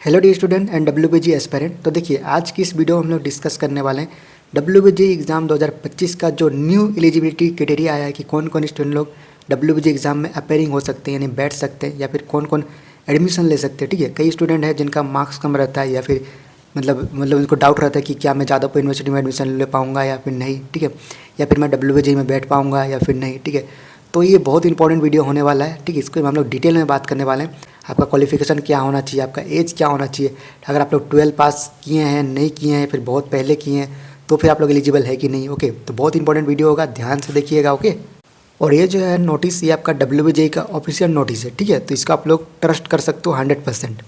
Hello the student and WBG aspirant. तो देखिए आज की इस वीडियो में हम लोग डिस्कस करने वाले हैं डब्ल्यूबीजी एग्ज़ाम 2025 का जो न्यू एलिजिबिलिटी क्राइटेरिया आया है कि कौन कौन स्टूडेंट लोग डब्ल्यूबीजी एग्ज़ाम में अपेयरिंग हो सकते हैं यानी बैठ सकते हैं या फिर कौन कौन एडमिशन ले सकते हैं। ठीक है, कई स्टूडेंट हैं जिनका मार्क्स कम रहता है या फिर मतलब उनको डाउट रहता है कि क्या मैं जादवपुर यूनिवर्सिटी में एडमिशन ले पाऊँगा या फिर नहीं। ठीक है, या फिर मैं डब्ल्यूबीजी में बैठ पाऊँगा या फिर नहीं। ठीक है, तो ये बहुत इंपॉर्टेंट वीडियो होने वाला है। ठीक है, इसको हम लोग डिटेल में बात करने वाले हैं। आपका क्वालिफिकेशन क्या होना चाहिए, आपका एज क्या होना चाहिए, अगर आप लोग 12 पास किए हैं नहीं किए हैं फिर बहुत पहले किए हैं तो फिर आप लोग एलिजिबल है कि नहीं। ओके, तो बहुत इंपॉर्टेंट वीडियो होगा, ध्यान से देखिएगा। ओके, और ये जो है नोटिस ये आपका डब्ल्यूबीजे का ऑफिशियल नोटिस है। ठीक है, तो इसका आप लोग ट्रस्ट कर सकते हो 100%।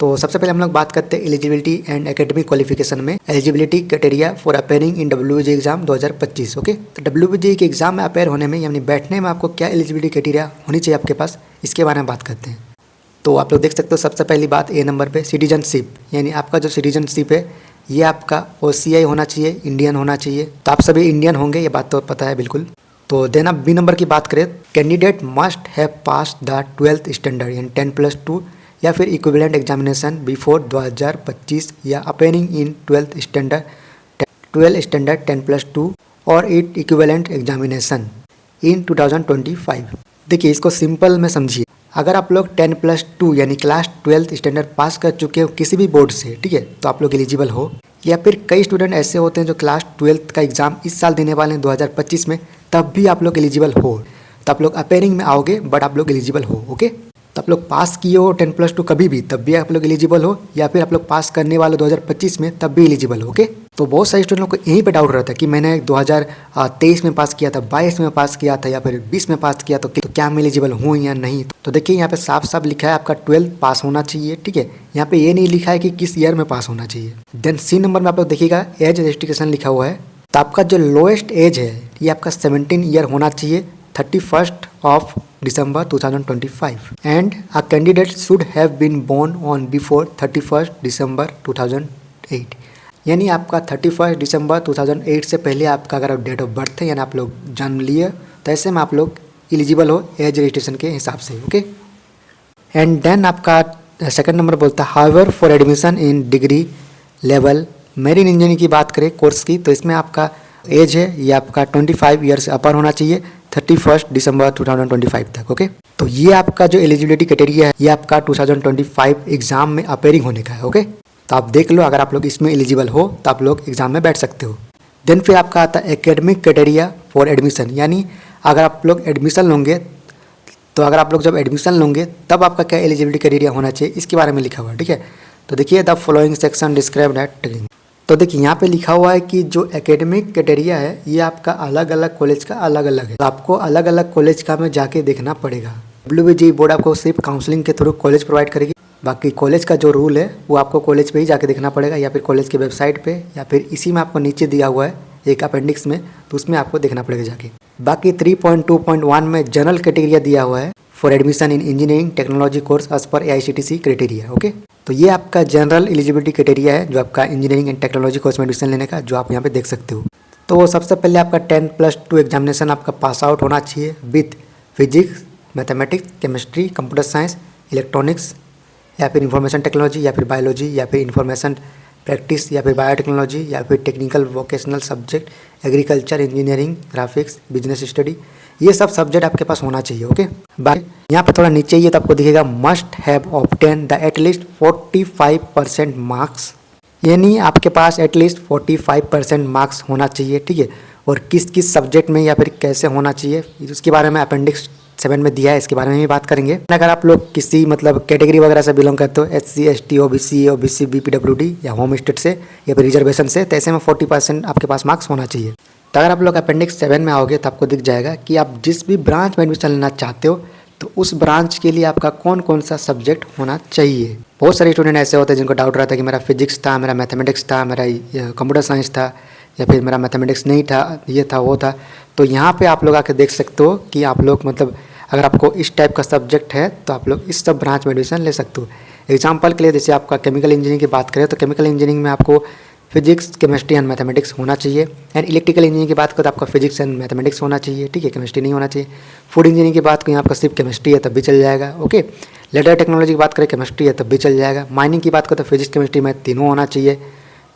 तो सबसे पहले हम लोग बात करते हैं एलिजिबिलिटी एंड एकेडमिक क्वालिफिकेशन में eligibility criteria for appearing in WBJE exam 2025। Okay, तो डब्ल्यूबीजे के एग्जाम में अपेयर होने में यानी बैठने में आपको क्या एलिजिबिलिटी क्राइटेरिया होनी चाहिए आपके पास, इसके बारे में बात करते हैं। तो आप लोग देख सकते हो सबसे पहली बात ए नंबर पे सिटीजनशिप, यानी आपका जो सिटीजनशिप है ये आपका OCI होना चाहिए, इंडियन होना चाहिए। तो आप सभी इंडियन होंगे, ये बात तो पता है बिल्कुल। तो देन आप बी नंबर की बात करें, candidate must have pass the 12th standard यानी 10+2 या फिर इक्विवेलेंट एग्जामिनेशन बिफोर 2025 या अपेयरिंग इन 12th स्टैंडर्ड 10+2 और इट इक्विवेलेंट एग्जामिनेशन इन 2025। देखिए इसको सिंपल में समझिए, अगर आप लोग 10+2 यानी क्लास 12th स्टैंडर्ड पास कर चुके हो किसी भी बोर्ड से, ठीक है, तो आप लोग एलिजिबल हो। या फिर कई स्टूडेंट ऐसे होते हैं जो क्लास 12th का एग्ज़ाम इस साल देने वाले हैं 2025 में, तब भी आप लोग एलिजिबल हो। तो आप लोग अपेयरिंग में आओगे बट आप लोग एलिजिबल हो। ओके, तो आप लोग पास किए हो 10+2 कभी भी, तब भी आप लोग एलिजिबल हो, या फिर आप लोग पास करने वाले 2025 में तब भी एलिजिबल हो। ओके, तो बहुत सारे स्टूडेंट को यहीं पे डाउट रहता है कि मैंने 2023 में पास किया था, 22 में पास किया था या फिर 20 में पास किया तो क्या मैं एलिजिबल हूँ या नहीं। तो देखिए यहाँ पे साफ साफ लिखा है आपका 12 पास होना चाहिए। ठीक है, यहाँ पे ये नहीं लिखा है कि किस ईयर में पास होना चाहिए। देन सी नंबर में आप लोग देखिएगा एज रजिस्ट्रेशन लिखा हुआ है, तो आपका जो लोएस्ट एज है ये आपका 17 ईयर होना चाहिए 31st of December 2025 and a candidate should have been born on before 31st December 2008। यानी आपका 31st दिसंबर 2008 से पहले आपका अगर डेट ऑफ बर्थ है यानी आप लोग जन्म लिए तो ऐसे में आप लोग एलिजिबल हो एज रजिस्ट्रेशन के हिसाब से। ओके, एंड देन आपका सेकंड नंबर बोलता है however for admission in degree level marine engineering की बात करें कोर्स की, तो इसमें आपका एज है ये आपका 25 ईयर से अपर होना चाहिए 31st दिसंबर 2025 तक। ओके, तो ये आपका जो एलिजिबिलिटी क्राइटेरिया है ये आपका 2025 एग्जाम में अपेयरिंग होने का है। ओके, तो आप देख लो अगर आप लोग इसमें एलिजिबल हो तो आप लोग एग्जाम में बैठ सकते हो। देन फिर आपका आता है एकेडमिक क्राइटेरिया फॉर एडमिशन, यानी अगर आप लोग एडमिशन लोगे तो अगर आप लोग जब एडमिशन लोगे तब आपका क्या एलिजिबिलिटी क्राइटेरिया होना चाहिए इसके बारे में लिखा हुआ है। ठीक है, तो देखिए the following section described at telling. तो देखिए यहाँ पे लिखा हुआ है कि जो एकेडमिक क्राइटेरिया है ये आपका अलग अलग कॉलेज का अलग अलग है, तो आपको अलग अलग कॉलेज का में जाके देखना पड़ेगा। डब्ल्यूबीजी बोर्ड आपको सिर्फ काउंसलिंग के थ्रू कॉलेज प्रोवाइड करेगी, बाकी कॉलेज का जो रूल है वो आपको कॉलेज पे ही जाके देखना पड़ेगा या फिर कॉलेज के वेबसाइट पे या फिर इसी में आपको नीचे दिया हुआ है एक अपेंडिक्स में, तो उसमें आपको देखना पड़ेगा जाके। बाकी 3.2.1 में जनरल क्राइटेरिया दिया हुआ है for admission in engineering technology course as पर AICTC क्राइटेरिया। ओके, तो ये आपका जनरल एलिजिबिलिटी क्राइटेरिया है जो आपका इंजीनियरिंग एंड टेक्नोलॉजी कोर्स में एडमिशन लेने का, जो आप यहाँ पे देख सकते हो। तो सबसे पहले आपका 10+2 एग्जामिनेशन आपका पास आउट होना चाहिए with physics, mathematics, chemistry, computer science, electronics या फिर इंफॉर्मेशन टेक्नोलॉजी या फिर बायोलॉजी या फिर इंफॉर्मेशन प्रैक्टिस या फिर बायोटेक्नोलॉजी या फिर technical vocational subject, agriculture, engineering, graphics, business study, ये सब सब्जेक्ट आपके पास होना चाहिए। ओके, बाकी यहाँ पे थोड़ा नीचे ये तो आपको दिखेगा must have obtain the at least 45% marks, यानी आपके पास एटलीस्ट 45% मार्क्स होना चाहिए। ठीक है, और किस किस सब्जेक्ट में या फिर कैसे होना चाहिए उसके बारे में अपेंडिक्स 7 में दिया है, इसके बारे में भी बात करेंगे। अगर आप लोग किसी मतलब कैटेगरी वगैरह से बिलोंग करते हो SC ST OBC BPWD या होम स्टेट से या फिर रिजर्वेशन से, तो ऐसे में 40% आपके पास मार्क्स होना चाहिए। तो अगर आप लोग अपेंडिक्स 7 में आओगे तो आपको दिख जाएगा कि आप जिस भी ब्रांच में एडमिशन लेना चाहते हो तो उस ब्रांच के लिए आपका कौन कौन सा सब्जेक्ट होना चाहिए। बहुत सारे स्टूडेंट ऐसे होते हैं जिनको डाउट रहता है कि मेरा फिजिक्स था, मेरा मैथमेटिक्स था, मेरा कंप्यूटर साइंस था या फिर मेरा मैथमेटिक्स नहीं था, ये था वो था। तो यहाँ पे आप लोग आके देख सकते हो कि आप लोग मतलब अगर आपको इस टाइप का सब्जेक्ट है तो आप लोग इस सब ब्रांच में एडमिशन ले सकते हो। एग्जाम्पल के लिए जैसे आपका केमिकल इंजीनियरिंग की बात करें तो केमिकल इंजीनियरिंग में आपको फिजिक्स, केमिस्ट्री एंड मैथमेटिक्स होना चाहिए। एंड इलेक्ट्रिकल इंजीनियरिंग की बात करें तो आपका फिजिक्स एंड मैथमेटिक्स होना चाहिए। ठीक है, केमिस्ट्री नहीं होना चाहिए। फूड इंजीनियरिंग की बात करें आपका सिर्फ केमिस्ट्री है तब भी चल जाएगा। ओके, लेटर टेक्नोलॉजी की बात करें केमिस्ट्री है तब भी चल जाएगा। माइनिंग की बात करें तो फिजिक्स केमिस्ट्री मैथ तीनों होना चाहिए।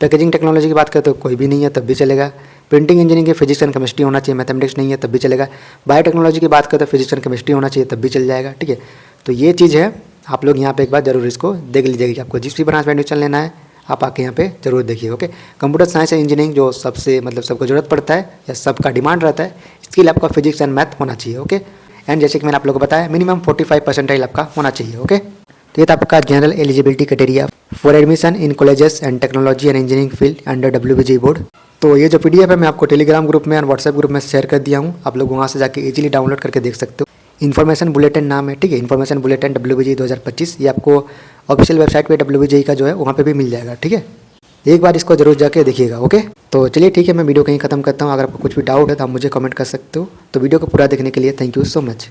पैकेजिंग टेक्नोलॉजी की बात करें तो कोई भी नहीं है तब भी चलेगा। प्रिंटिंग इंजीनियरिंग की फिजिक्स एंड केमिस्ट्री होना चाहिए, मैथमेटिक्स नहीं है तब भी चलेगा। बायोटेक्नोलॉजी की बात करें तो फिजिक्स एंड केमिस्ट्री होना चाहिए तब भी चल जाएगा। ठीक है, तो ये चीज़ है, आप लोग यहाँ पे एक बार जरूर इसको देख लीजिएगा कि आपको जिस भी ब्रांच में एडमिशन लेना है आप आके यहाँ पे जरूर देखिए। Okay, computer science and engineering जो सबसे मतलब सबको जरूरत पड़ता है या सबका डिमांड रहता है, इसके लिए आपका फिजिक्स एंड मैथ होना चाहिए। ओके, एंड जैसे कि मैंने आप लोगों को बताया मिनिमम 45% आपका होना चाहिए। ओके, तो ये था आपका general eligibility criteria for admission in colleges and technology and engineering field under WBJE board. तो ये जो PDF है मैं आपको टेलीग्राम ग्रुप में और व्हाट्सएप ग्रुप में शेयर कर दिया हूँ, आप लोग वहाँ से जाके इजीली डाउनलोड करके देख सकते हो। इन्फॉर्मेशन बुलेटिन नाम है, ठीक है, इन्फॉर्मेशन बुलेटिन WBJE 2025, ये आपको ऑफिशियल वेबसाइट पे WBJE का जो है वहाँ पे भी मिल जाएगा। ठीक है, एक बार इसको जरूर जाके देखिएगा। ओके, तो चलिए ठीक है, मैं वीडियो कहीं खत्म करता हूँ। अगर आपको कुछ भी डाउट है तो आप मुझे कमेंट कर सकते हो। तो वीडियो को पूरा देखने के लिए थैंक यू सो मच।